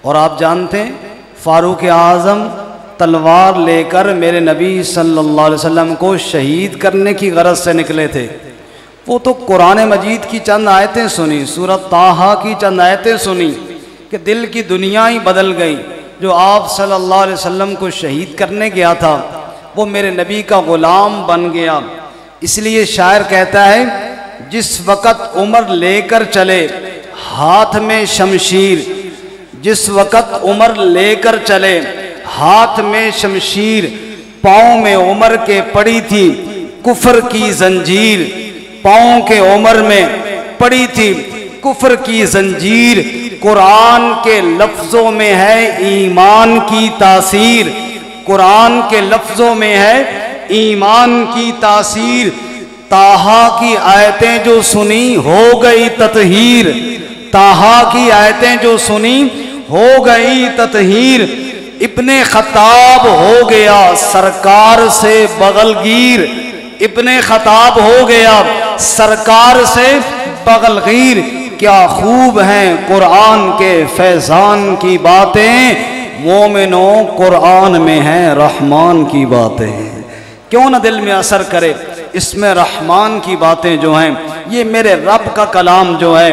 اور آپ جانتے ہیں فاروق اعظم تلوار لے کر میرے نبی صلی اللہ علیہ وسلم کو شہید کرنے کی غرض سے نکلے تھے۔ وہ تو قرآن مجید کی چند آیتیں سنی، سورۃ طٰہٰ کی چند آیتیں سنی کہ دل کی دنیا ہی بدل گئی۔ جو آپ صلی اللہ علیہ وسلم کو شہید کرنے گیا تھا وہ میرے نبی کا غلام بن گیا۔ اس لیے شاعر کہتا ہے جس وقت عمر لے کر چلے ہاتھ میں شمشیر، جس وقت عمر لے کر چلے ہاتھ میں شمشیر، پاؤں میں عمر کے پڑی تھی کفر کی زنجیر، پاؤں کے عمر میں پڑی تھی کفر کی زنجیر۔ قرآن کے لفظوں میں ہے ایمان کی تاثیر، قرآن کے لفظوں میں ہے ایمان کی تاثیر۔ طٰہٰ کی آیتیں جو سنی ہو گئی تطہیر، طٰہٰ کی آیتیں جو سنی ہو گئی تطہیر۔ ابن خطاب ہو گیا سرکار سے بغل گیر، ابن خطاب ہو گیا سرکار سے بغل گیر۔ کیا خوب ہیں قرآن کے فیضان کی باتیں، مومنوں قرآن میں ہیں رحمان کی باتیں۔ کیوں نہ دل میں اثر کرے اس میں رحمان کی باتیں جو ہیں، یہ میرے رب کا کلام جو ہے